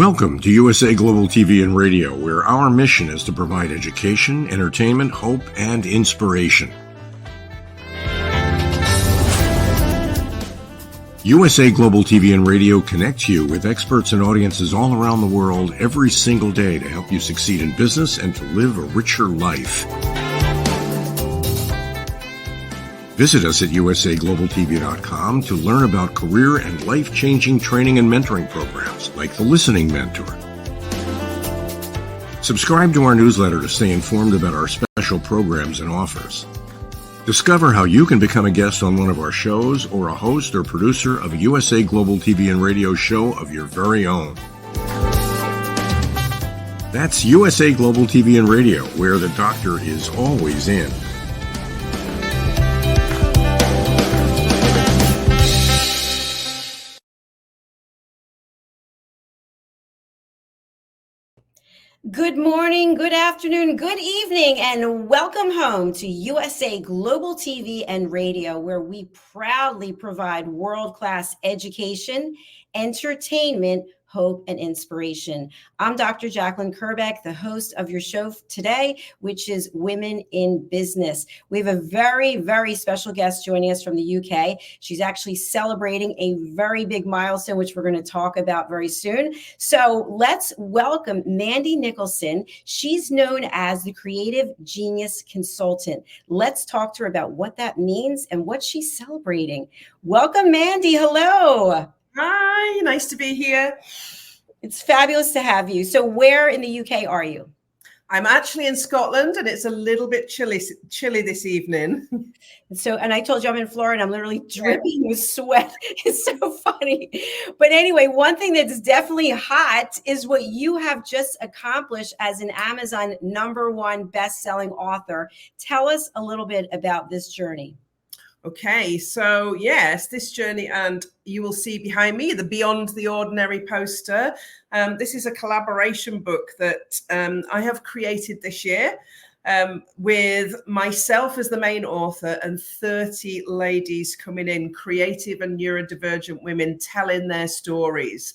Welcome to USA Global TV and Radio, where our mission is to provide education, entertainment, hope, and inspiration. USA Global TV and Radio connects you with experts and audiences all around the world every single day to help you succeed in business and to live a richer life. Visit us at usaglobaltv.com to learn about career and life-changing training and mentoring programs like the Listening Mentor. Subscribe to our newsletter to stay informed about our special programs and offers. Discover how you can become a guest on one of our shows or a host or producer of a USA Global TV and Radio show of your very own. That's USA Global TV and Radio, where the doctor is always in. Good morning, good afternoon, good evening, and welcome home to USA Global TV and Radio, where we proudly provide world-class education, entertainment, hope, and inspiration. I'm Dr. Jacalyn Kerbeck, the host of your show today, which is Women in Business. We have a very, very special guest joining us from the UK. She's actually celebrating a very big milestone, which we're going to talk about very soon. So let's welcome Mandy Nicholson. She's known as the Creative Genius Consultant. Let's talk to her about what that means and what she's celebrating. Welcome, Mandy. Hello. Hi, nice to be here. It's fabulous to have you. So where in the UK are you? I'm actually in Scotland, and it's a little bit chilly this evening. And I told you I'm in Florida. I'm literally dripping with sweat. It's so funny. But anyway, one thing that's definitely hot is what you have just accomplished as an Amazon #1 best-selling author. Tell us a little bit about this journey. Okay, so yes, this journey, and you will see behind me the Beyond the Ordinary poster. This is a collaboration book that I have created this year with myself as the main author and 30 ladies coming in, creative and neurodivergent women telling their stories.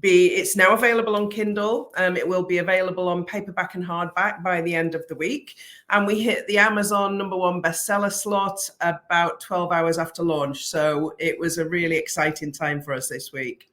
It's now available on Kindle. It will be available on paperback and hardback by the end of the week. And we hit the Amazon #1 bestseller slot about 12 hours after launch. So it was a really exciting time for us this week.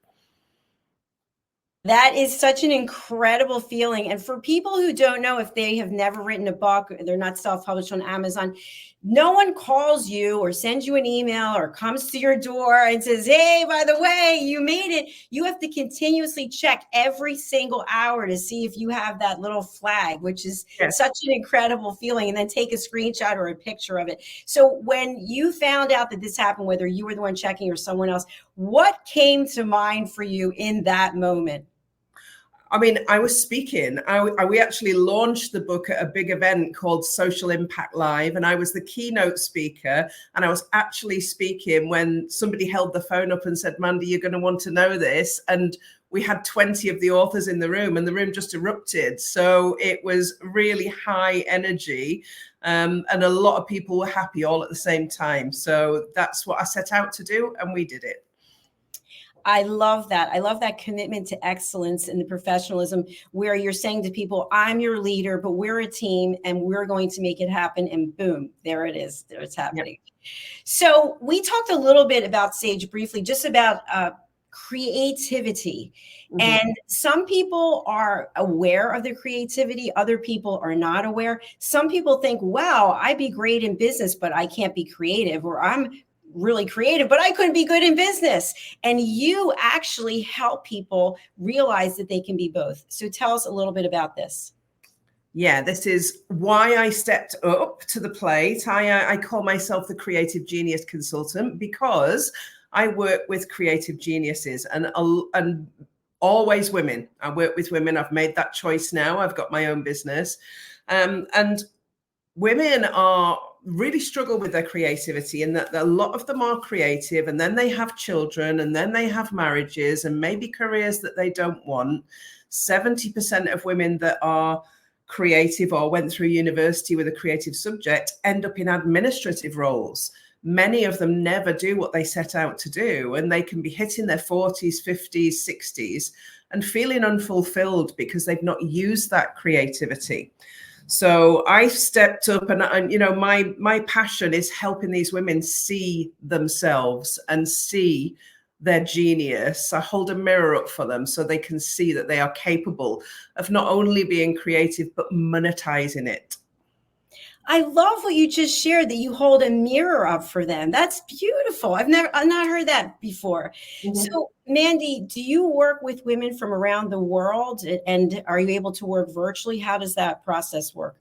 That is such an incredible feeling. And for people who don't know, if they have never written a book, they're not self-published on Amazon, no one calls you or sends you an email or comes to your door and says, hey, by the way, you made it. You have to continuously check every single hour to see if you have that little flag, which is such an incredible feeling, and then take a screenshot or a picture of it. So when you found out that this happened, whether you were the one checking or someone else, what came to mind for you in that moment? I mean, I was speaking. We actually launched the book at a big event called Social Impact Live, and I was the keynote speaker. And I was actually speaking when somebody held the phone up and said, Mandy, you're going to want to know this. And we had 20 of the authors in the room, and the room just erupted. So it was really high energy, and a lot of people were happy all at the same time. So that's what I set out to do, and we did it. I love that. I love that commitment to excellence and the professionalism where you're saying to people, I'm your leader, but we're a team and we're going to make it happen. And boom, there it is. There it's happening. Yep. So we talked a little bit about Sage briefly, just about creativity. Mm-hmm. And some people are aware of their creativity. Other people are not aware. Some people think, wow, I'd be great in business, but I can't be creative, or I'm really creative, but I couldn't be good in business. And you actually help people realize that they can be both. So tell us a little bit about this. Yeah, this is why I stepped up to the plate. I call myself the Creative Genius Consultant because I work with creative geniuses and always women. I work with women. I've made that choice now. I've got my own business. And women really struggle with their creativity, and that a lot of them are creative, and then they have children, and then they have marriages and maybe careers that they don't want. 70% of women that are creative or went through university with a creative subject end up in administrative roles. many of them never do what they set out to do, and they can be hitting their 40s, 50s, 60s and feeling unfulfilled because they've not used that creativity. So I stepped up, and you know, my passion is helping these women see themselves and see their genius. I hold a mirror up for them so they can see that they are capable of not only being creative, but monetizing it. I love what you just shared, that you hold a mirror up for them. That's beautiful. I've not heard that before. Mm-hmm. So, Mandy, do you work with women from around the world, and are you able to work virtually? How does that process work?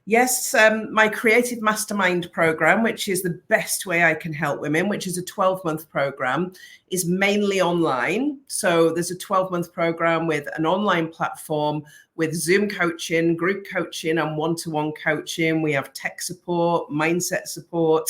Yes, my Creative Mastermind program, which is the best way I can help women, which is a 12-month program, is mainly online. So there's a 12-month program with an online platform with Zoom coaching, group coaching, and one-to-one coaching. We have tech support, mindset support.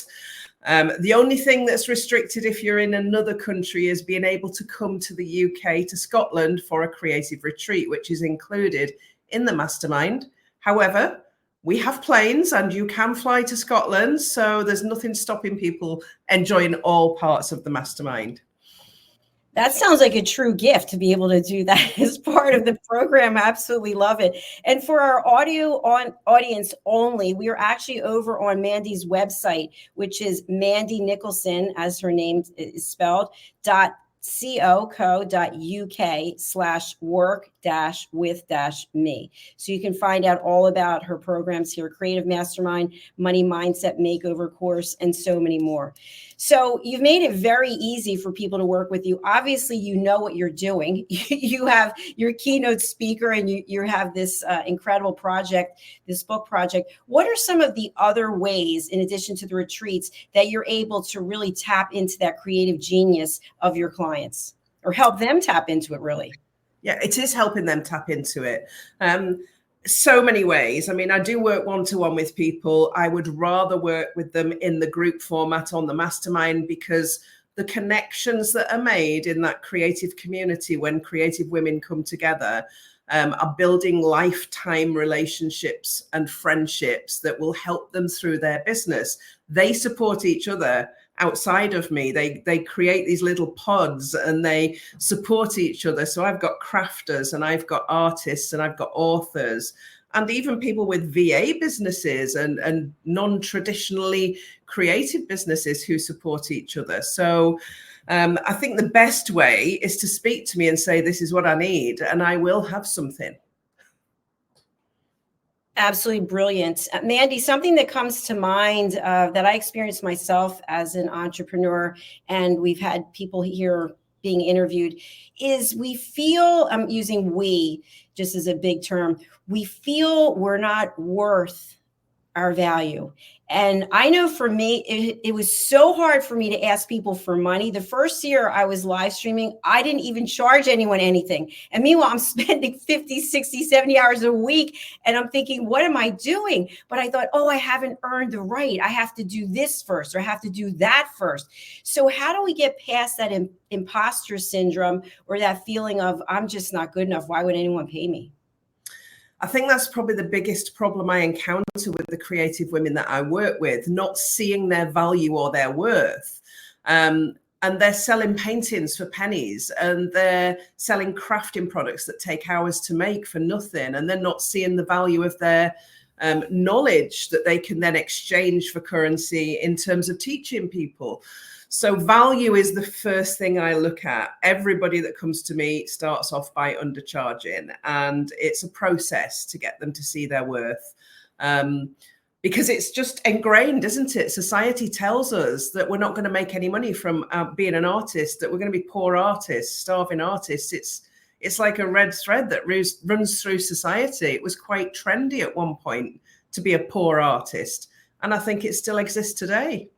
The only thing that's restricted if you're in another country is being able to come to the UK, to Scotland, for a creative retreat, which is included in the mastermind. However, we have planes and you can fly to Scotland, so there's nothing stopping people enjoying all parts of the mastermind. That sounds like a true gift to be able to do that as part of the program. Absolutely love it. And for our audience only, we are actually over on Mandy's website, which is Mandy Nicholson, as her name is spelled, co.uk/work-with-me. So you can find out all about her programs here: Creative Mastermind, Money Mindset Makeover course, and so many more. So you've made it very easy for people to work with you. Obviously, you know what you're doing. You have your keynote speaker, and you have this incredible project, this book project. What are some of the other ways, in addition to the retreats, that you're able to really tap into that creative genius of your clients, or help them tap into it, really? Yeah, it is helping them tap into it. So many ways. I mean, I do work one-to-one with people. I would rather work with them in the group format on the mastermind, because the connections that are made in that creative community when creative women come together are building lifetime relationships and friendships that will help them through their business. They support each other outside of me. They create these little pods and they support each other. So I've got crafters, and I've got artists, and I've got authors, and even people with VA businesses and non-traditionally creative businesses who support each other. So I think the best way is to speak to me and say, this is what I need, and I will have something. Absolutely brilliant. Mandy, something that comes to mind that I experienced myself as an entrepreneur, and we've had people here being interviewed, is we feel, I'm using we just as a big term, we feel we're not worth our value. And I know for me, it was so hard for me to ask people for money. The first year I was live streaming, I didn't even charge anyone anything. And meanwhile, I'm spending 50, 60, 70 hours a week. And I'm thinking, what am I doing? But I thought, oh, I haven't earned the right. I have to do this first, or I have to do that first. So how do we get past that imposter syndrome, or that feeling of, I'm just not good enough? Why would anyone pay me? I think that's probably the biggest problem I encounter with the creative women that I work with, not seeing their value or their worth. And they're selling paintings for pennies, and they're selling crafting products that take hours to make for nothing. And they're not seeing the value of their knowledge that they can then exchange for currency in terms of teaching people. So value is the first thing I look at. Everybody that comes to me starts off by undercharging, and it's a process to get them to see their worth. Because it's just ingrained, isn't it? Society tells us that we're not going to make any money from being an artist, that we're going to be poor artists, starving artists. It's like a red thread that runs through society. It was quite trendy at one point to be a poor artist, and I think it still exists today.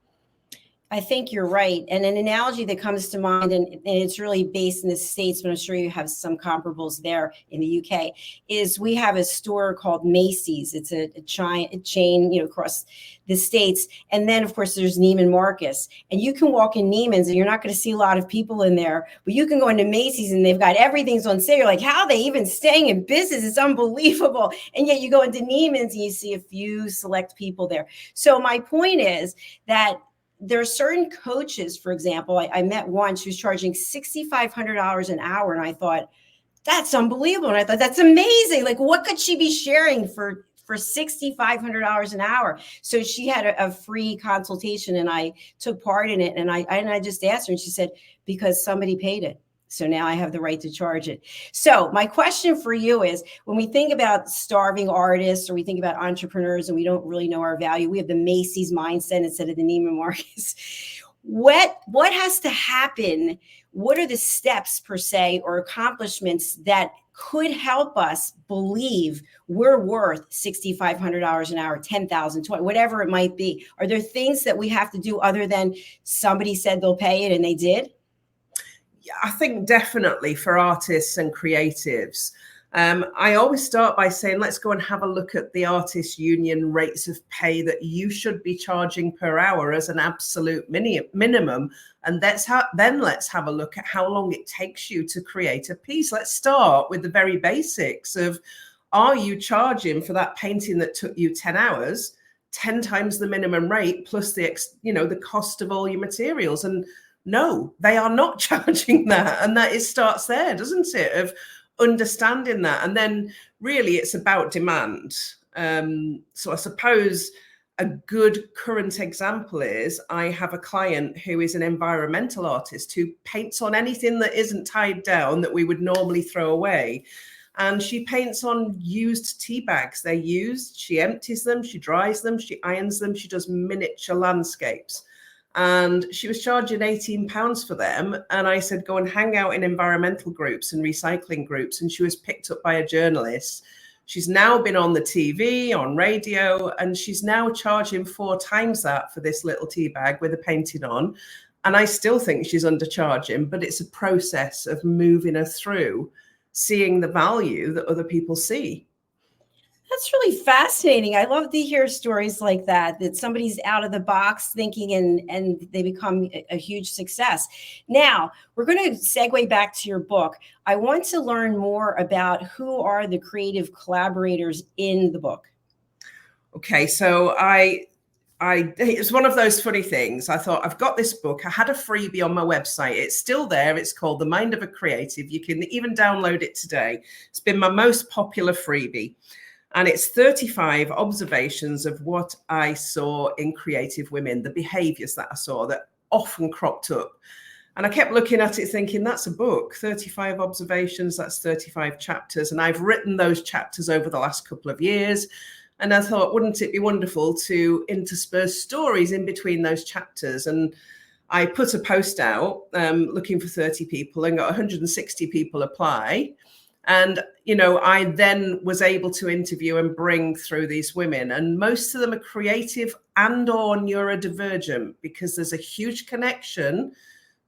I think you're right. And an analogy that comes to mind, and it's really based in the States, but I'm sure you have some comparables there in the UK, is we have a store called Macy's. It's a chain, across the States. And then, of course, there's Neiman Marcus. And you can walk in Neiman's and you're not going to see a lot of people in there. But you can go into Macy's and they've got everything's on sale. You're like, how are they even staying in business? It's unbelievable. And yet you go into Neiman's and you see a few select people there. So my point is that there are certain coaches, for example, I met one, she was charging $6,500 an hour. And I thought, that's unbelievable. And I thought, that's amazing. Like, what could she be sharing for $6,500 an hour? So she had a free consultation, and I took part in it. And I just asked her, and she said, because somebody paid it. So now I have the right to charge it. So my question for you is, when we think about starving artists, or we think about entrepreneurs and we don't really know our value, we have the Macy's mindset instead of the Neiman Marcus. What has to happen? What are the steps per se, or accomplishments that could help us believe we're worth $6,500 an hour, 10,000, 20, whatever it might be? Are there things that we have to do other than somebody said they'll pay it and they did? I think definitely for artists and creatives, I always start by saying, let's go and have a look at the artists' union rates of pay that you should be charging per hour as an absolute minimum. And let's have a look at how long it takes you to create a piece. Let's start with the very basics of, are you charging for that painting that took you 10 hours, 10 times the minimum rate plus the cost of all your materials? And no, they are not charging that. And that starts there, doesn't it? Of understanding that. And then really it's about demand. So I suppose a good current example is, I have a client who is an environmental artist who paints on anything that isn't tied down that we would normally throw away. And she paints on used tea bags. They're used, she empties them, she dries them, she irons them, she does miniature landscapes. And she was charging £18 for them. And I said, go and hang out in environmental groups and recycling groups. And she was picked up by a journalist. She's now been on the TV, on radio, and she's now charging 4 times that for this little tea bag with a painting on. And I still think she's undercharging, but it's a process of moving her through, seeing the value that other people see. That's really fascinating. I love to hear stories like that somebody's out of the box thinking and they become a huge success. Now, we're going to segue back to your book. I want to learn more about who are the creative collaborators in the book. Okay, so it's one of those funny things. I thought, I've got this book. I had a freebie on my website. It's still there. It's called The Mind of a Creative. You can even download it today. It's been my most popular freebie. And it's 35 observations of what I saw in creative women, the behaviors that I saw that often cropped up. And I kept looking at it thinking, that's a book, 35 observations, that's 35 chapters. And I've written those chapters over the last couple of years. And I thought, wouldn't it be wonderful to intersperse stories in between those chapters? And I put a post out looking for 30 people and got 160 people apply. And, I then was able to interview and bring through these women. And most of them are creative and or neurodivergent, because there's a huge connection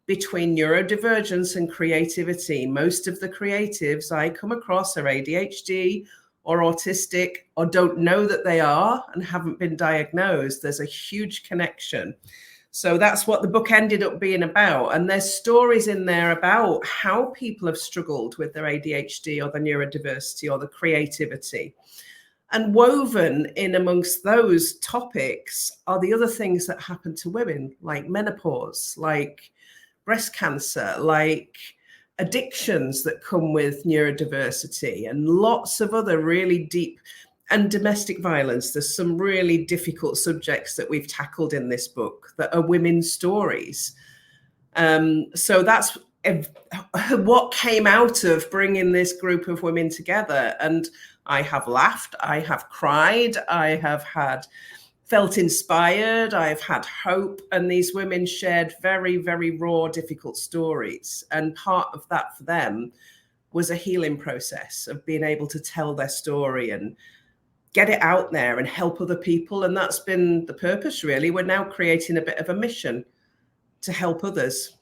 between neurodivergence and creativity. Most of the creatives I come across are ADHD or autistic, or don't know that they are and haven't been diagnosed. There's a huge connection. So that's what the book ended up being about. And there's stories in there about how people have struggled with their ADHD or the neurodiversity or the creativity. And woven in amongst those topics are the other things that happen to women, like menopause, like breast cancer, like addictions that come with neurodiversity, and lots of other really deep, and domestic violence. There's some really difficult subjects that we've tackled in this book that are women's stories. So that's what came out of bringing this group of women together. And I have laughed, I have cried, I have felt inspired, I've had hope. And these women shared very, very raw, difficult stories. And part of that for them was a healing process of being able to tell their story and get it out there and help other people. And that's been the purpose, really. We're now creating a bit of a mission to help others.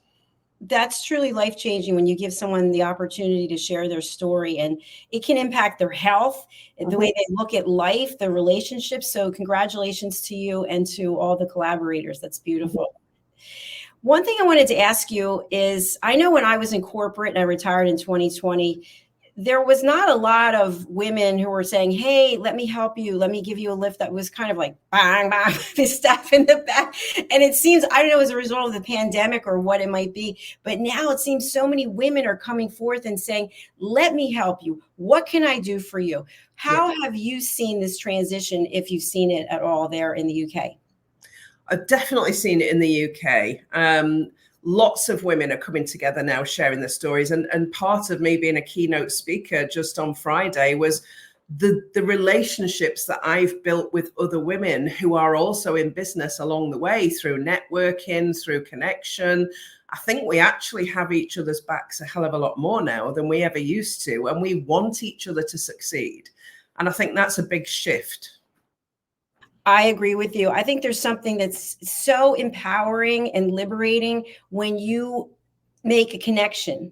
That's truly life-changing when you give someone the opportunity to share their story, and it can impact their health, the way they look at life, their relationships. So congratulations to you and to all the collaborators. That's beautiful. One thing I wanted to ask you is, I know when I was in corporate and I retired in 2020, there was not a lot of women who were saying, hey, let me help you. Let me give you a lift. That was kind of like bang, bang, this stuff in the back. And it seems, I don't know, as a result of the pandemic or what it might be, but now it seems so many women are coming forth and saying, let me help you. What can I do for you? How have you seen this transition, if you've seen it at all there in the UK? I've definitely seen it in the UK. Lots of women are coming together now, sharing their stories. And part of me being a keynote speaker just on Friday was the relationships that I've built with other women who are also in business along the way, through networking, through connection. I think we actually have each other's backs a hell of a lot more now than we ever used to. And we want each other to succeed. And I think that's a big shift. I agree with you. I think there's something that's so empowering and liberating when you make a connection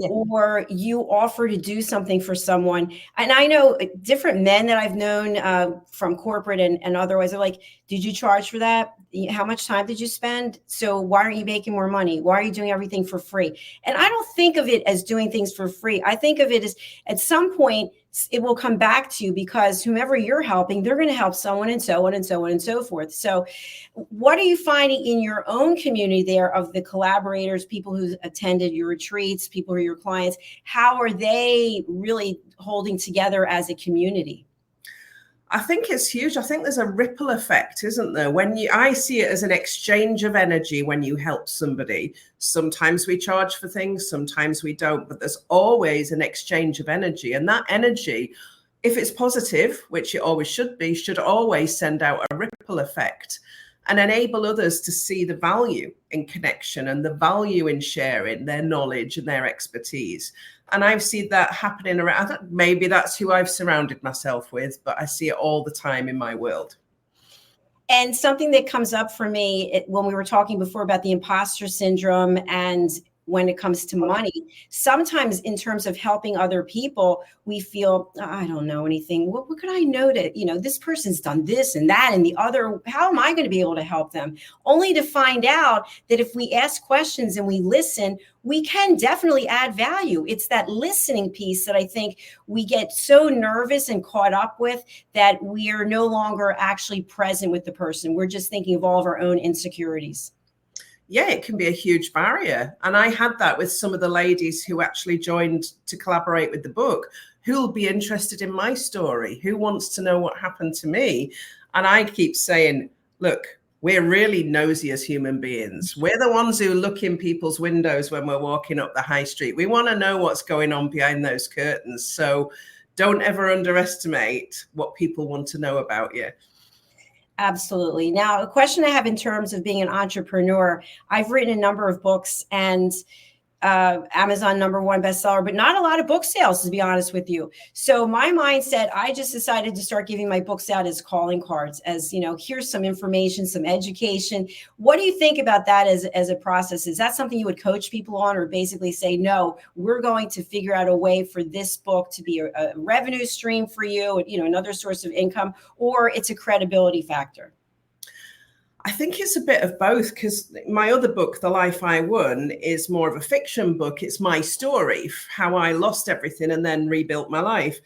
or you offer to do something for someone. And I know different men that I've known from corporate and otherwise are like, did you charge for that? How much time did you spend? So why aren't you making more money? Why are you doing everything for free? And I don't think of it as doing things for free. I think of it as at some point, it will come back to you, because whomever you're helping, they're going to help someone, and so on and so on and so forth. So what are you finding in your own community there of the collaborators, people who attended your retreats, people who are your clients? How are they really holding together as a community? I think it's huge. I think there's a ripple effect, isn't there? I see it as an exchange of energy when you help somebody. Sometimes we charge for things, sometimes we don't, but there's always an exchange of energy. And that energy, if it's positive, which it always should be, should always send out a ripple effect and enable others to see the value in connection and the value in sharing their knowledge and their expertise. And I've seen that happening around. Maybe that's who I've surrounded myself with, but I see it all the time in my world. And something that comes up for me when we were talking before about the imposter syndrome, and when it comes to money, sometimes in terms of helping other people, we feel, I don't know anything. What could I know to, this person's done this and that and the other. How am I going to be able to help them? Only to find out that if we ask questions and we listen, we can definitely add value. It's that listening piece that I think we get so nervous and caught up with that we are no longer actually present with the person. We're just thinking of all of our own insecurities. Yeah, it can be a huge barrier. And I had that with some of the ladies who actually joined to collaborate with the book. Who'll be interested in my story? Who wants to know what happened to me? And I keep saying, look, we're really nosy as human beings. We're the ones who look in people's windows when we're walking up the high street. We want to know what's going on behind those curtains. So don't ever underestimate what people want to know about you. Absolutely. Now, a question I have in terms of being an entrepreneur, I've written a number of books and Amazon #1 bestseller, but not a lot of book sales, to be honest with you. So my mindset, I just decided to start giving my books out as calling cards, as, here's some information, some education. What do you think about that as a process? Is that something you would coach people on, or basically say, no, we're going to figure out a way for this book to be a revenue stream for you, another source of income, or it's a credibility factor? I think it's a bit of both, because my other book, The Life I Won, is more of a fiction book. It's my story, how I lost everything and then rebuilt my life.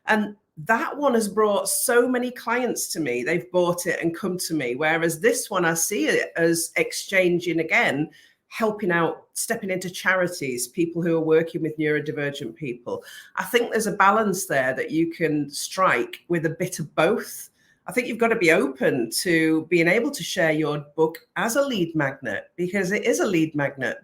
And that one has brought so many clients to me. They've bought it and come to me. Whereas this one, I see it as exchanging again, helping out, stepping into charities, people who are working with neurodivergent people. I think there's a balance there that you can strike with a bit of both. I think you've got to be open to being able to share your book as a lead magnet, because it is a lead magnet.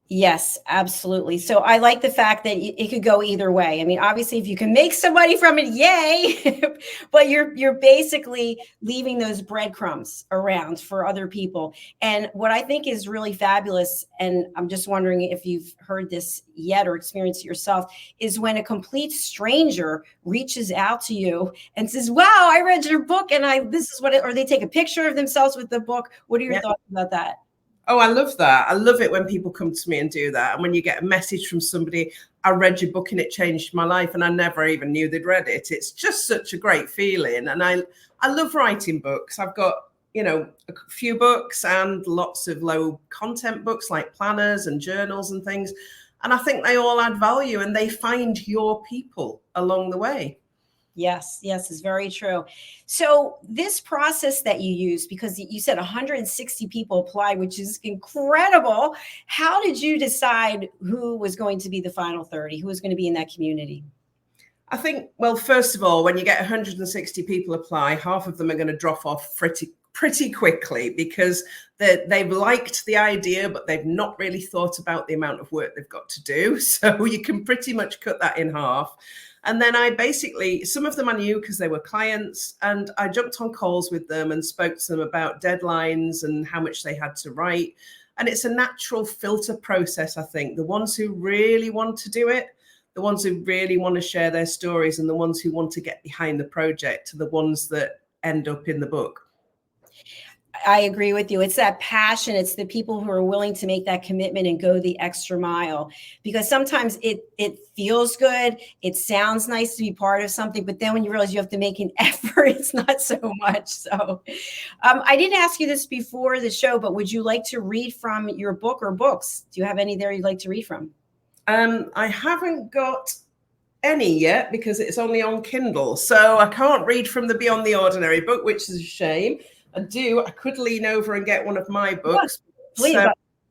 Yes, absolutely. So I like the fact that it could go either way. I mean, obviously, if you can make some money from it, yay! But you're basically leaving those breadcrumbs around for other people. And what I think is really fabulous, and I'm just wondering if you've heard this yet or experienced it yourself, is when a complete stranger reaches out to you and says, "Wow, I read your book, and this is what," or they take a picture of themselves with the book. What are your thoughts about that? Oh, I love that. I love it when people come to me and do that. And when you get a message from somebody, I read your book and it changed my life, and I never even knew they'd read it. It's just such a great feeling. And I love writing books. I've got, a few books and lots of low content books like planners and journals and things. And I think they all add value and they find your people along the way. Yes, it's very true. So this process that you use, because you said 160 people applied, which is incredible. How did you decide who was going to be the final 30, who was going to be in that community? I think, well, first of all, when you get 160 people apply, half of them are going to drop off pretty quickly because they've liked the idea, but they've not really thought about the amount of work they've got to do. So you can pretty much cut that in half. And then some of them I knew because they were clients, and I jumped on calls with them and spoke to them about deadlines and how much they had to write. And it's a natural filter process, I think. The ones who really want to do it, the ones who really want to share their stories, and the ones who want to get behind the project are the ones that end up in the book. I agree with you. It's that passion. It's the people who are willing to make that commitment and go the extra mile, because sometimes it feels good. It sounds nice to be part of something, but then when you realize you have to make an effort, it's not so much. So I didn't ask you this before the show, but would you like to read from your book or books? Do you have any there you'd like to read from? I haven't got any yet because it's only on Kindle. So I can't read from the Beyond the Ordinary book, which is a shame. I could lean over and get one of my books. Please.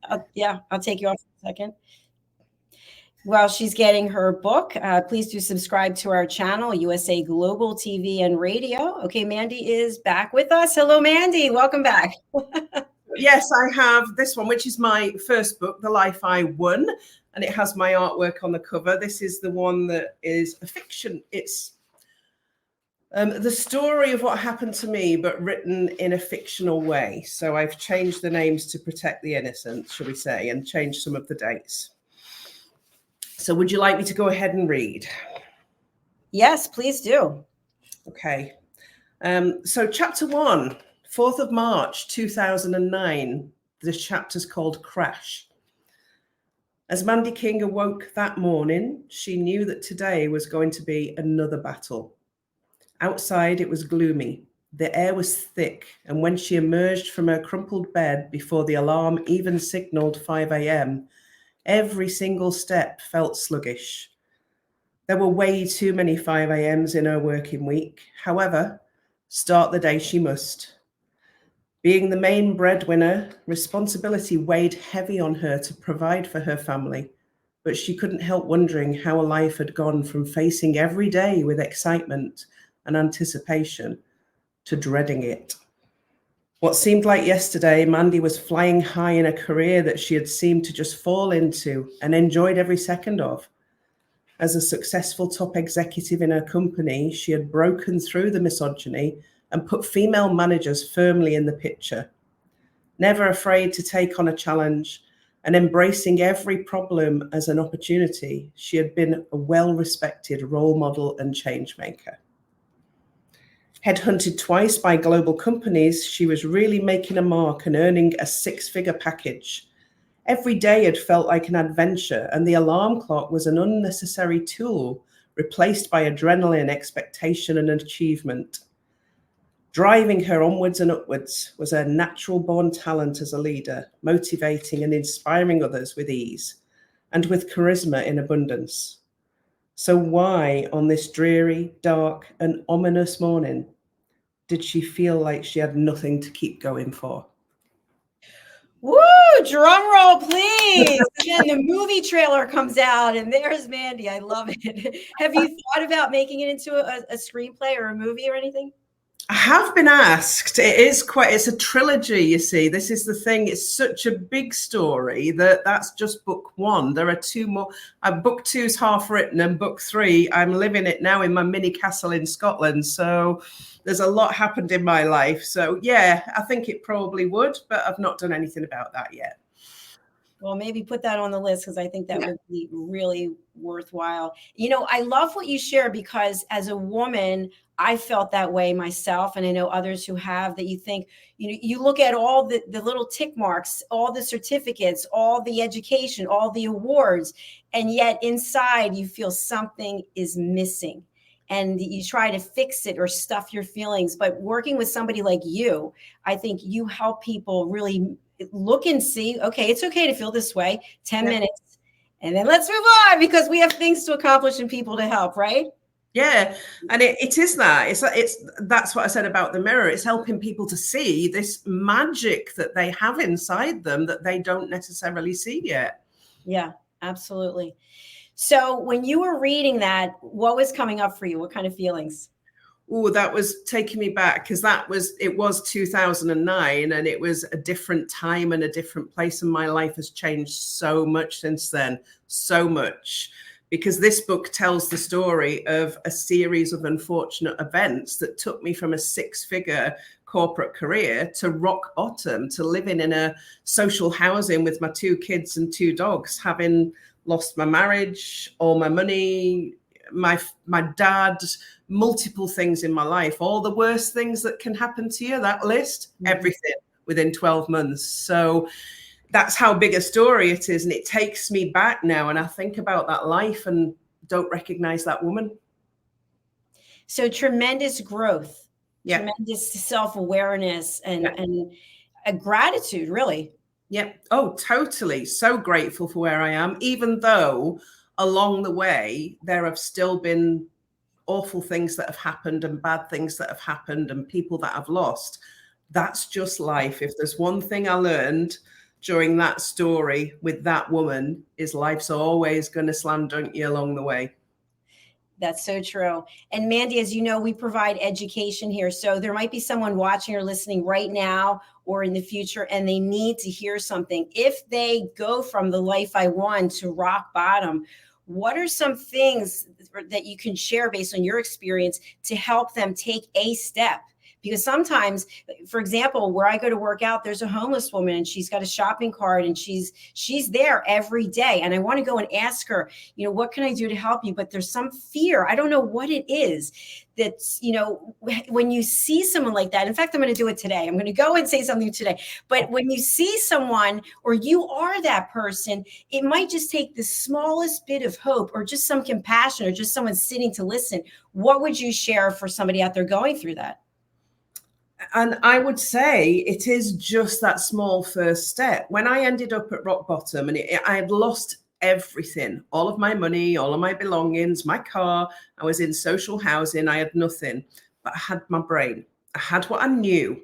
I'll take you off for a second. While she's getting her book, please do subscribe to our channel, USA Global TV and Radio. Okay, Mandy is back with us. Hello, Mandy. Welcome back. Yes, I have this one, which is my first book, The Life I Won, and it has my artwork on the cover. This is the one that is a fiction. It's the story of what happened to me, but written in a fictional way. So I've changed the names to protect the innocent, shall we say, and changed some of the dates. So would you like me to go ahead and read? Yes, please do. Okay. So chapter 1, 4th of March, 2009. This chapter's called Crash. As Mandy King awoke that morning, she knew that today was going to be another battle. Outside, it was gloomy. The air was thick, and when she emerged from her crumpled bed before the alarm even signaled 5 a.m., every single step felt sluggish. There were way too many 5 a.m.s in her working week. However, start the day she must. Being the main breadwinner, responsibility weighed heavy on her to provide for her family, but she couldn't help wondering how a life had gone from facing every day with excitement and anticipation to dreading it. What seemed like yesterday, Mandy was flying high in a career that she had seemed to just fall into and enjoyed every second of. As a successful top executive in her company, she had broken through the misogyny and put female managers firmly in the picture. Never afraid to take on a challenge and embracing every problem as an opportunity, she had been a well-respected role model and change maker. Headhunted twice by global companies, she was really making a mark and earning a six-figure package. Every day had felt like an adventure, and the alarm clock was an unnecessary tool replaced by adrenaline, expectation, and achievement. Driving her onwards and upwards was her natural-born talent as a leader, motivating and inspiring others with ease and with charisma in abundance. So why, on this dreary, dark, and ominous morning, did she feel like she had nothing to keep going for? Woo! Drum roll, please. And then the movie trailer comes out, and there's Mandy. I love it. Have you thought about making it into a screenplay or a movie or anything? I have been asked. It's a trilogy, you see. This is the thing. It's such a big story that's just book one. There are two more. Book two's half written, and book three, I'm living it now in my mini castle in Scotland. So there's a lot happened in my life. So yeah, I think it probably would, but I've not done anything about that yet. Well, maybe put that on the list because I think that would be really worthwhile. You know, I love what you share because as a woman, I felt that way myself. And I know others who have, that you think, you know, you look at all the little tick marks, all the certificates, all the education, all the awards, and yet inside you feel something is missing. And you try to fix it or stuff your feelings. But working with somebody like you, I think you help people really look and see, okay, it's okay to feel this way, 10 minutes, And then let's move on because we have things to accomplish and people to help, right? Yeah, and it is that. It's that's what I said about the mirror. It's helping people to see this magic that they have inside them that they don't necessarily see yet. Yeah, absolutely. So when you were reading that, what was coming up for you? What kind of feelings? Oh, that was taking me back because it was 2009 and it was a different time and a different place. And my life has changed so much since then, so much. Because this book tells the story of a series of unfortunate events that took me from a 6-figure corporate career to rock bottom, to living in a social housing with my 2 kids and 2 dogs, having lost my marriage, all my money, my dad, multiple things in my life, all the worst things that can happen to you, that list, everything within 12 months. So that's how big a story it is. And it takes me back now. And I think about that life and don't recognize that woman. So tremendous growth, yeah. Tremendous self-awareness and a gratitude, really. Yep. Oh, totally. So grateful for where I am, even though along the way, there have still been awful things that have happened and bad things that have happened and people that I've lost. That's just life. If there's one thing I learned during that story with that woman is life's always going to slam dunk you along the way. That's so true. And Mandy, as you know, we provide education here. So there might be someone watching or listening right now or in the future, and they need to hear something. If they go from the life I want to rock bottom, what are some things that you can share based on your experience to help them take a step? Because sometimes, for example, where I go to work out, there's a homeless woman and she's got a shopping cart and she's there every day. And I want to go and ask her, what can I do to help you? But there's some fear. I don't know what it is that's, when you see someone like that, in fact, I'm going to do it today. I'm going to go and say something today. But when you see someone or you are that person, it might just take the smallest bit of hope or just some compassion or just someone sitting to listen. What would you share for somebody out there going through that? And I would say it is just that small first step. When I ended up at rock bottom and I had lost everything, all of my money, all of my belongings, my car, I was in social housing, I had nothing, but I had my brain. I had what I knew.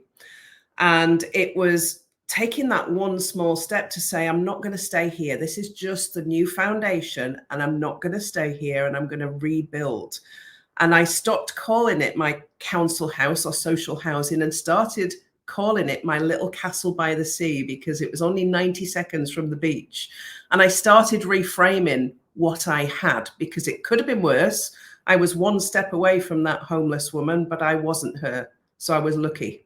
And it was taking that one small step to say, I'm not going to stay here. This is just the new foundation and I'm not going to stay here and I'm going to rebuild. And I stopped calling it my council house or social housing and started calling it my little castle by the sea because it was only 90 seconds from the beach. And I started reframing what I had because it could have been worse. I was one step away from that homeless woman, but I wasn't her. So I was lucky.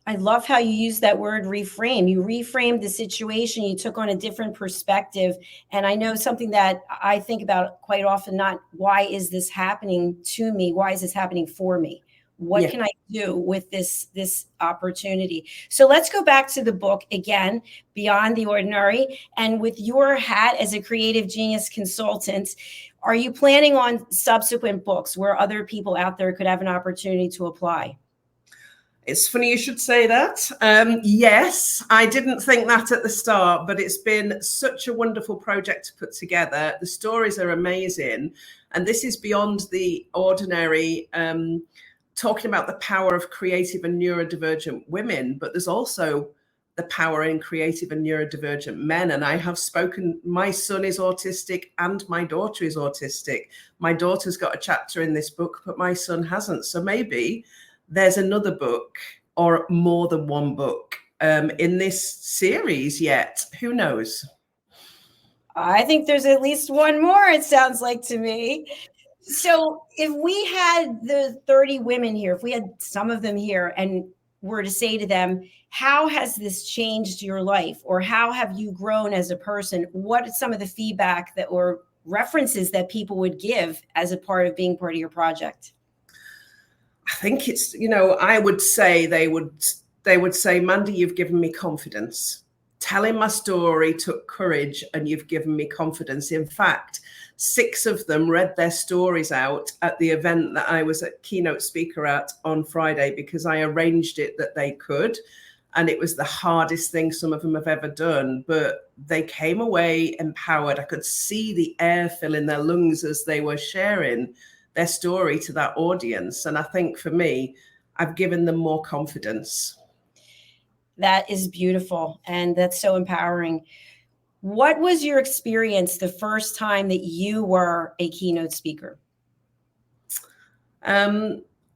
I love how you use that word reframe. You reframed the situation. You took on a different perspective. And I know something that I think about quite often, not why is this happening to me? Why is this happening for me? What can I do with this opportunity? So let's go back to the book again, Beyond the Ordinary. And with your hat as a creative genius consultant, are you planning on subsequent books where other people out there could have an opportunity to apply? It's funny you should say that. Yes, I didn't think that at the start, but it's been such a wonderful project to put together. The stories are amazing. And this is beyond the ordinary, talking about the power of creative and neurodivergent women, but there's also the power in creative and neurodivergent men. And I have spoken, my son is autistic and my daughter is autistic. My daughter's got a chapter in this book, but my son hasn't. So maybe there's another book or more than one book in this series yet. Who knows? I think there's at least one more, it sounds like to me. So if we had the 30 women here, if we had some of them here and were to say to them, how has this changed your life? Or how have you grown as a person? What are some of the feedback that or references that people would give as a part of being part of your project? I think it's, I would say they would say, Mandy, you've given me confidence. Telling my story took courage and you've given me confidence. In fact, 6 of them read their stories out at the event that I was a keynote speaker at on Friday because I arranged it that they could. And it was the hardest thing some of them have ever done, but they came away empowered. I could see the air fill in their lungs as they were sharing their story to that audience. And I think for me, I've given them more confidence. That is beautiful. And that's so empowering. What was your experience the first time that you were a keynote speaker?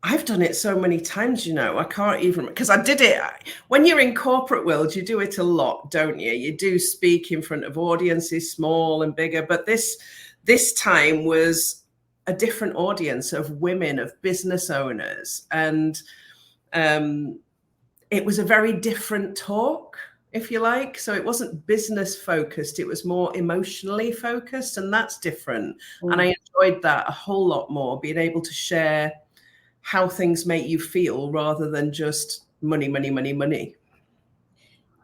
I've done it so many times, I can't even, because I did it when you're in corporate world, you do it a lot, don't you? You do speak in front of audiences, small and bigger, but this time was a different audience of women, of business owners. And it was a very different talk, if you like. So it wasn't business focused, it was more emotionally focused, and that's different. And I enjoyed that a whole lot more, being able to share how things make you feel rather than just money, money, money, money.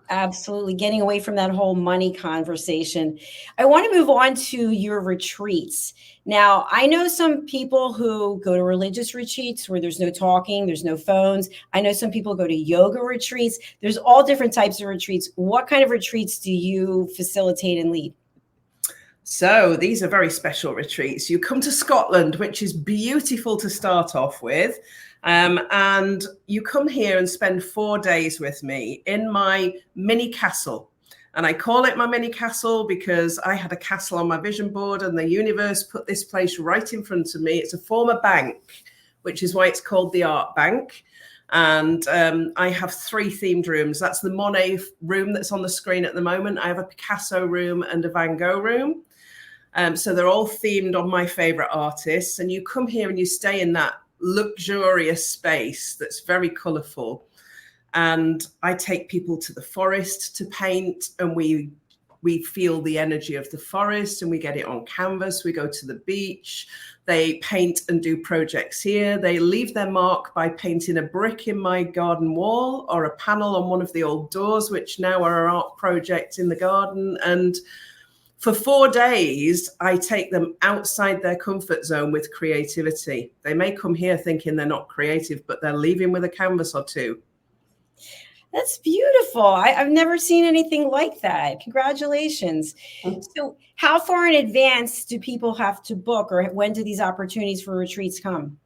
Absolutely. Getting away from that whole money conversation. I want to move on to your retreats. Now, I know some people who go to religious retreats where there's no talking, there's no phones. I know some people go to yoga retreats. There's all different types of retreats. What kind of retreats do you facilitate and lead? So these are very special retreats. You come to Scotland, which is beautiful to start off with. And you come here and spend 4 days with me in my mini castle. And I call it my mini castle because I had a castle on my vision board and the universe put this place right in front of me. It's a former bank, which is why it's called the Art Bank. And I have 3 themed rooms. That's the Monet room that's on the screen at the moment. I have a Picasso room and a Van Gogh room. So they're all themed on my favorite artists. And you come here and you stay in that luxurious space that's very colorful. And I take people to the forest to paint, and we feel the energy of the forest and we get it on canvas. We go to the beach. They paint and do projects here. They leave their mark by painting a brick in my garden wall or a panel on one of the old doors, which now are an art project in the garden. And for 4 days, I take them outside their comfort zone with creativity. They may come here thinking they're not creative, but they're leaving with a canvas or 2. That's beautiful. I've never seen anything like that. Congratulations. So how far in advance do people have to book, or when do these opportunities for retreats come?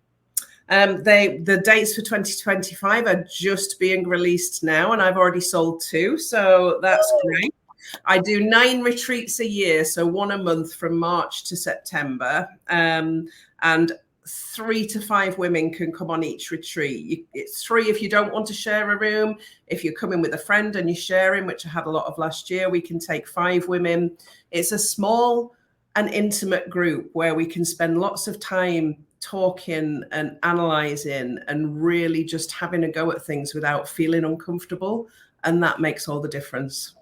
The dates for 2025 are just being released now, and I've already sold 2. So that's great. I do 9 retreats a year, so 1 a month from March to September, and 3 to 5 women can come on each retreat. It's 3 if you don't want to share a room. If you're coming with a friend and you're sharing, which I had a lot of last year, we can take 5 women. It's a small and intimate group where we can spend lots of time talking and analyzing and really just having a go at things without feeling uncomfortable, and that makes all the difference.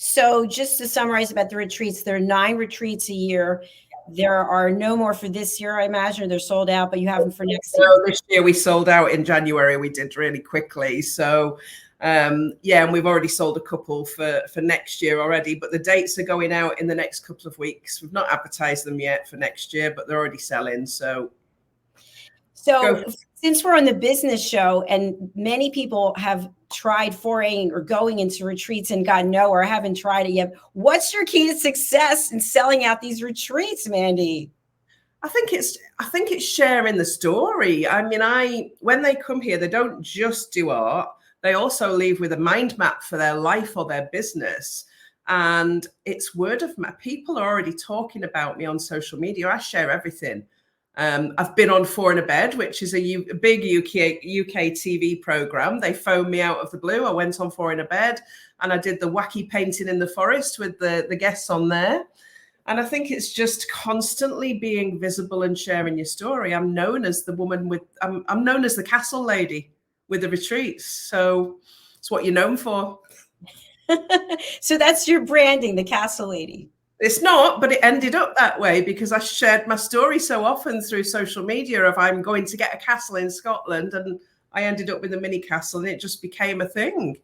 So just to summarize about the retreats, there are 9 retreats a year. There are no more for this year, I imagine. They're sold out, but you have them for next year. So this year we sold out in January. We did really quickly. So yeah, and we've already sold a couple for next year already, but the dates are going out in the next couple of weeks. We've not advertised them yet for next year, but they're already selling. So since we're on the business show and many people have tried foraying or going into retreats and got nowhere, haven't tried it yet, what's your key to success in selling out these retreats, Mandy? I think it's sharing the story. I mean, when they come here, they don't just do art. They also leave with a mind map for their life or their business. And it's word of mouth. People are already talking about me on social media. I share everything. I've been on 4 in a Bed, which is a big UK TV program. They phoned me out of the blue. I went on 4 in a Bed and I did the wacky painting in the forest with the guests on there. And I think it's just constantly being visible and sharing your story. I'm known as the woman with, I'm known as the castle lady with the retreats. So it's what you're known for. So that's your branding, the castle lady. It's not, but it ended up that way because I shared my story so often through social media of I'm going to get a castle in Scotland, and I ended up with a mini castle and it just became a thing.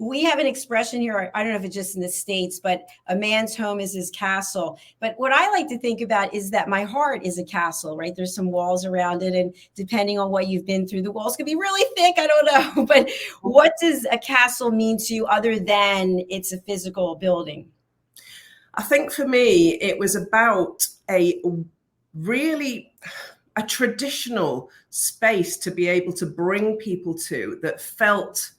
We have an expression here. I don't know if it's just in the States, but a man's home is his castle. But what I like to think about is that my heart is a castle, right? There's some walls around it. And depending on what you've been through, the walls could be really thick. I don't know. But what does a castle mean to you other than it's a physical building? I think for me, it was about a traditional space to be able to bring people to that felt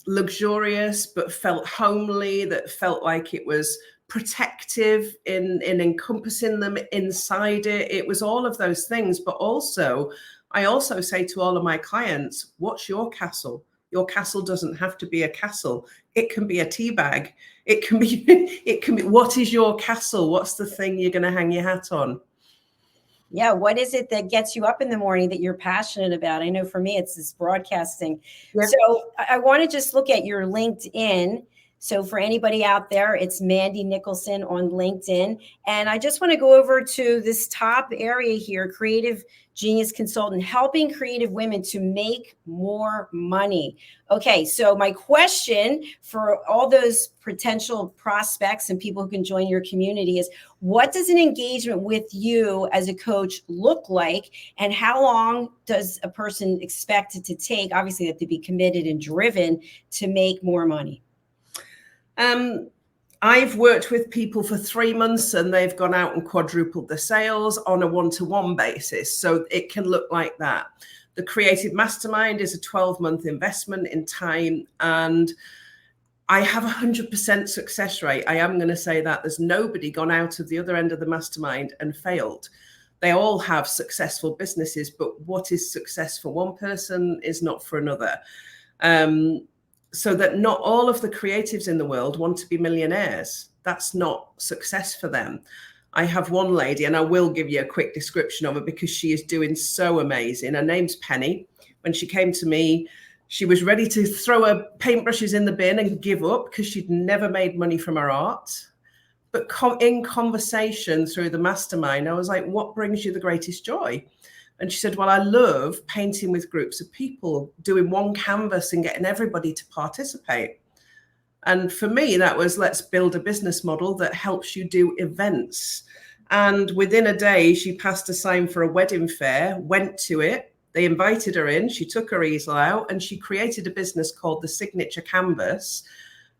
luxurious, but felt homely, that felt like it was protective in encompassing them inside it. It was all of those things. But also, I also say to all of my clients, what's your castle? Your castle doesn't have to be a castle. It can be a tea bag. It can be, what is your castle? What's the thing you're going to hang your hat on? Yeah. What is it that gets you up in the morning that you're passionate about? I know for me, it's this broadcasting. Yeah. So I want to just look at your LinkedIn. So for anybody out there, it's Mandy Nicholson on LinkedIn. And I just want to go over to this top area here, Creative Genius Consultant, helping creative women to make more money. Okay, so my question for all those potential prospects and people who can join your community is, what does an engagement with you as a coach look like? And how long does a person expect it to take? Obviously, they have to be committed and driven to make more money. I've worked with people for 3 months and they've gone out and quadrupled their sales on a one-to-one basis. So it can look like that. The Creative Mastermind is a 12-month investment in time, and I have 100% success rate. I am going to say that there's nobody gone out of the other end of the mastermind and failed. They all have successful businesses, but what is success for one person is not for another. So that not all of the creatives in the world want to be millionaires. That's not success for them. I have one lady, and I will give you a quick description of her because she is doing so amazing. Her name's Penny. When she came to me, she was ready to throw her paintbrushes in the bin and give up because she'd never made money from her art. But in conversation through the mastermind, I was like, what brings you the greatest joy? And she said, well, I love painting with groups of people, doing one canvas and getting everybody to participate. And for me, that was, let's build a business model that helps you do events. And within a day, she passed a sign for a wedding fair, went to it. They invited her in. She took her easel out and she created a business called the Signature Canvas.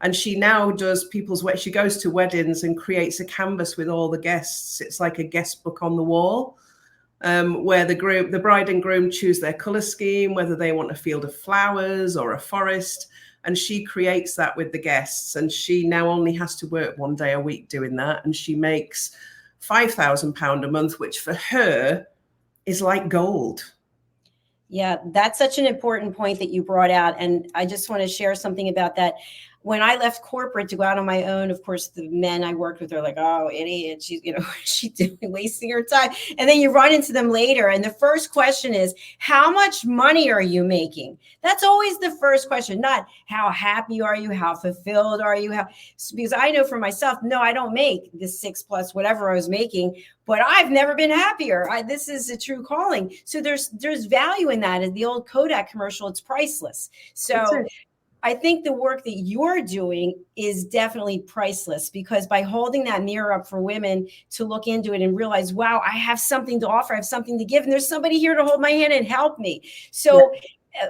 And she now does she goes to weddings and creates a canvas with all the guests. It's like a guest book on the wall. Where the bride and groom choose their color scheme, whether they want a field of flowers or a forest, and she creates that with the guests. And she now only has to work 1 day a week doing that, and she makes £5,000 a month, which for her is like gold. Yeah, that's such an important point that you brought out, and I just want to share something about that. When I left corporate to go out on my own, of course, the men I worked with are like, oh, idiot, she's doing, wasting her time. And then you run into them later. And the first question is, how much money are you making? That's always the first question, not how happy are you? How fulfilled are you? Because I know for myself, no, I don't make the 6+ whatever I was making, but I've never been happier. This is a true calling. So there's value in that. In the old Kodak commercial, it's priceless. So I think the work that you're doing is definitely priceless, because by holding that mirror up for women to look into it and realize, wow, I have something to offer, I have something to give, and there's somebody here to hold my hand and help me. So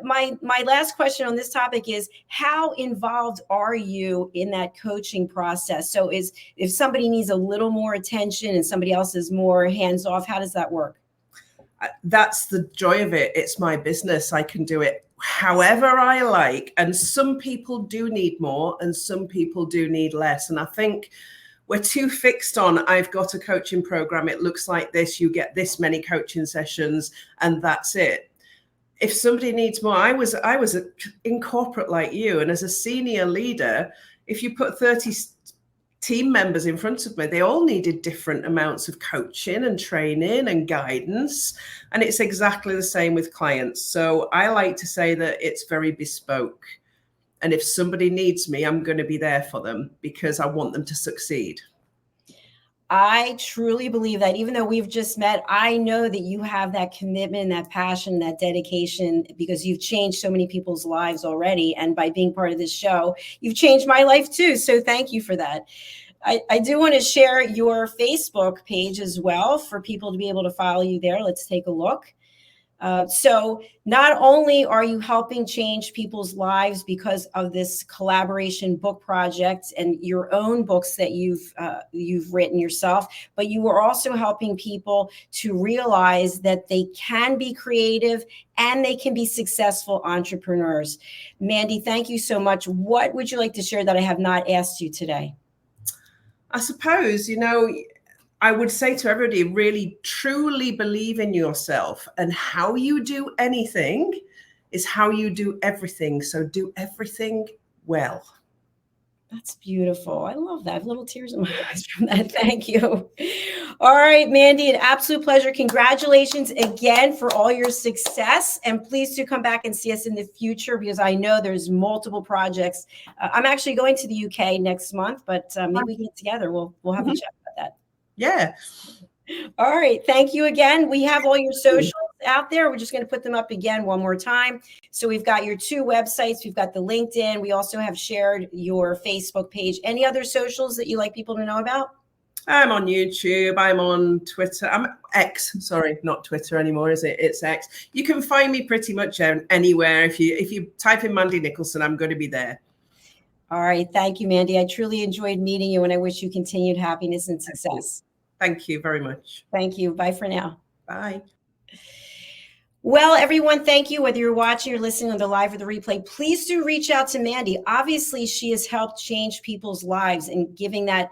my last question on this topic is, how involved are you in that coaching process? So if somebody needs a little more attention and somebody else is more hands-off, how does that work? That's the joy of it. It's my business. I can do it however I like. And some people do need more and some people do need less. And I think we're too fixed on, I've got a coaching program, it looks like this, you get this many coaching sessions, and that's it. If somebody needs more, I was in corporate like you, and as a senior leader, if you put 30 team members in front of me, they all needed different amounts of coaching and training and guidance. And it's exactly the same with clients. So I like to say that it's very bespoke. And if somebody needs me, I'm going to be there for them because I want them to succeed. I truly believe that even though we've just met, I know that you have that commitment, that passion, that dedication, because you've changed so many people's lives already. And by being part of this show, you've changed my life too. So thank you for that. I do want to share your Facebook page as well for people to be able to follow you there. Let's take a look. So not only are you helping change people's lives because of this collaboration book project and your own books that you've written yourself, but you are also helping people to realize that they can be creative and they can be successful entrepreneurs. Mandy, thank you so much. What would you like to share that I have not asked you today? I suppose, I would say to everybody, really truly believe in yourself, and how you do anything is how you do everything. So do everything well. That's beautiful. I love that. I have little tears in my eyes from that. Thank you. All right, Mandy, an absolute pleasure. Congratulations again for all your success. And please do come back and see us in the future, because I know there's multiple projects. I'm actually going to the UK next month, but maybe we can get together. We'll have a chat about that. Yeah. All right. Thank you again. We have all your socials out there. We're just going to put them up again one more time. So we've got your 2 websites. We've got the LinkedIn. We also have shared your Facebook page. Any other socials that you like people to know about? I'm on YouTube. I'm on Twitter. I'm X. Sorry, not Twitter anymore, is it? It's X. You can find me pretty much anywhere. If you type in Mandy Nicholson, I'm going to be there. All right. Thank you, Mandy. I truly enjoyed meeting you, and I wish you continued happiness and success. Thank you very much. Thank you. Bye for now. Bye. Well, everyone, thank you. Whether you're watching or listening on the live or the replay, please do reach out to Mandy. Obviously, she has helped change people's lives and giving that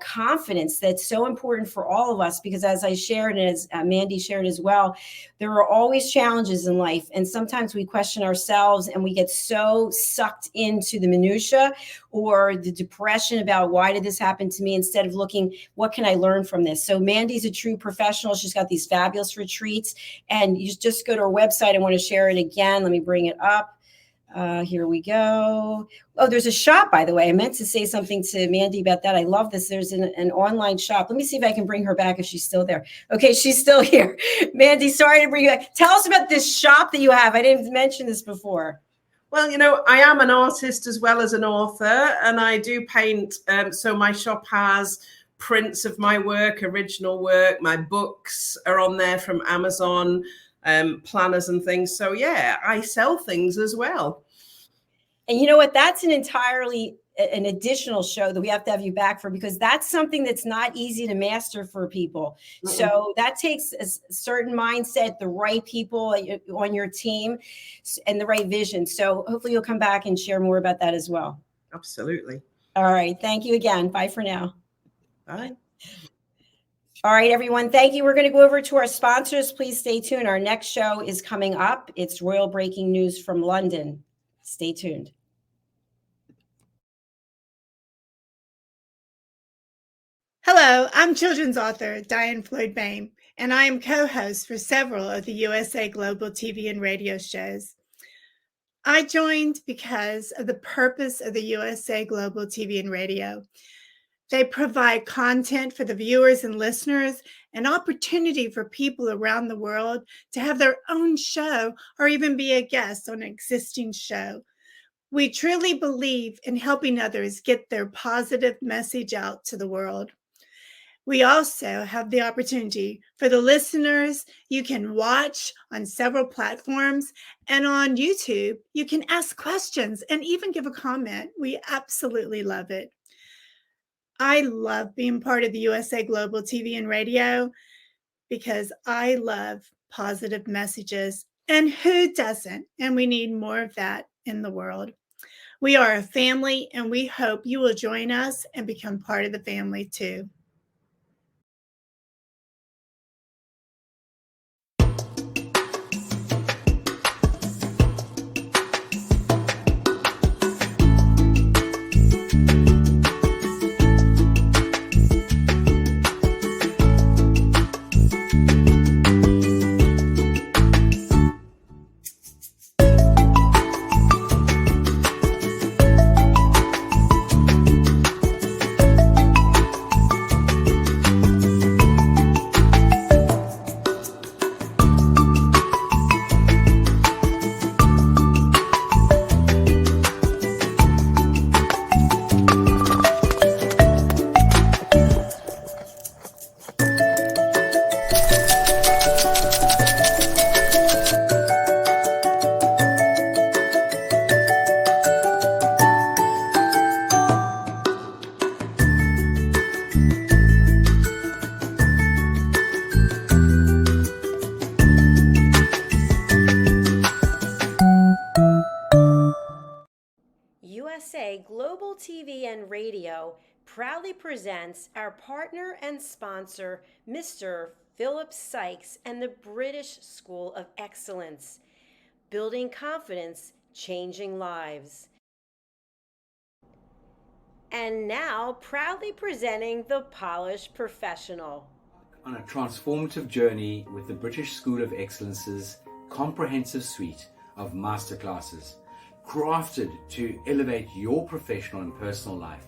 confidence that's so important for all of us, because as I shared and as Mandy shared as well, there are always challenges in life. And sometimes we question ourselves and we get so sucked into the minutia or the depression about why did this happen to me, instead of looking, what can I learn from this? So Mandy's a true professional. She's got these fabulous retreats, and you just go to her website. I want to share it again. Let me bring it up. Here we go. Oh, there's a shop, by the way. I meant to say something to Mandy about that. I love this. There's an online shop. Let me see if I can bring her back if she's still there. Okay, she's still here. Mandy, sorry to bring you back. Tell us about this shop that you have. I didn't mention this before. Well, I am an artist as well as an author, and I do paint. So my shop has prints of my work, original work. My books are on there from Amazon, planners and things. So yeah, I sell things as well. And you know what? That's an additional show that we have to have you back for, because that's something that's not easy to master for people. Mm-hmm. So that takes a certain mindset, the right people on your team, and the right vision. So hopefully you'll come back and share more about that as well. Absolutely. All right. Thank you again. Bye for now. Bye. All right, everyone. Thank you. We're going to go over to our sponsors. Please stay tuned. Our next show is coming up. It's Royal Breaking News from London. Stay tuned. Hello, I'm children's author Diane Floyd Bain, and I am co-host for several of the USA Global TV and radio shows. I joined because of the purpose of the USA Global TV and radio. They provide content for the viewers and listeners, an opportunity for people around the world to have their own show or even be a guest on an existing show. We truly believe in helping others get their positive message out to the world. We also have the opportunity for the listeners. You can watch on several platforms, and on YouTube, you can ask questions and even give a comment. We absolutely love it. I love being part of the USA Global TV and radio because I love positive messages, and who doesn't? And we need more of that in the world. We are a family, and we hope you will join us and become part of the family too. USA Global TV and Radio proudly presents our partner and sponsor, Mr. Philip Sykes and the British School of Excellence. Building confidence, changing lives. And now, proudly presenting the Polished Professional. On a transformative journey with the British School of Excellence's comprehensive suite of masterclasses, crafted to elevate your professional and personal life.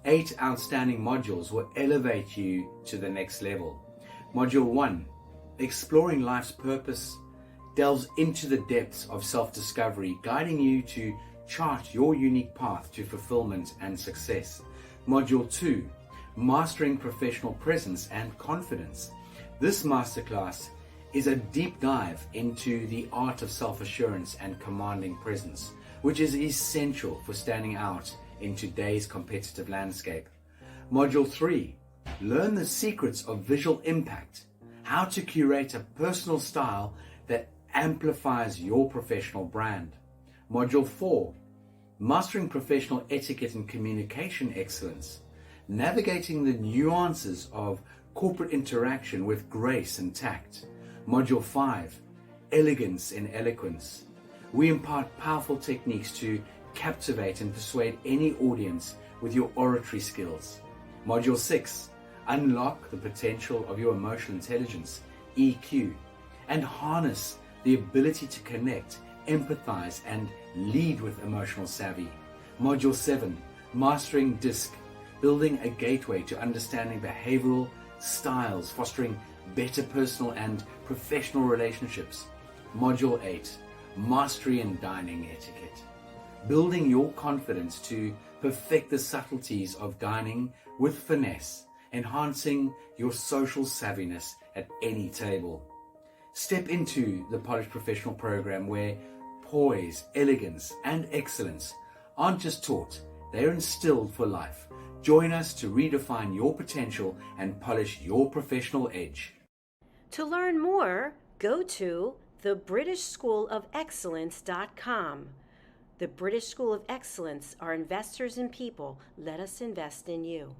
8 outstanding modules will elevate you to the next level. Module 1, Exploring Life's Purpose, delves into the depths of self-discovery, guiding you to chart your unique path to fulfillment and success. Module 2, Mastering Professional Presence and Confidence. This masterclass is a deep dive into the art of self-assurance and commanding presence, which is essential for standing out in today's competitive landscape. Module 3, Learn the secrets of visual impact, how to curate a personal style that amplifies your professional brand. Module 4, Mastering Professional Etiquette and Communication Excellence, navigating the nuances of corporate interaction with grace and tact. Module 5, Elegance in Eloquence. We impart powerful techniques to captivate and persuade any audience with your oratory skills. Module 6, Unlock the potential of your emotional intelligence, EQ, and harness the ability to connect, empathize, and lead with emotional savvy. Module 7, Mastering DISC, building a gateway to understanding behavioral styles, fostering better personal and professional relationships. Module 8, Mastery in Dining Etiquette, building your confidence to perfect the subtleties of dining with finesse, enhancing your social savviness at any table. Step into the Polished Professional program where poise, elegance, and excellence aren't just taught, they're instilled for life. Join us to redefine your potential and polish your professional edge. To learn more, go to thebritishschoolofexcellence.com. The British School of Excellence are investors in people. Let us invest in you.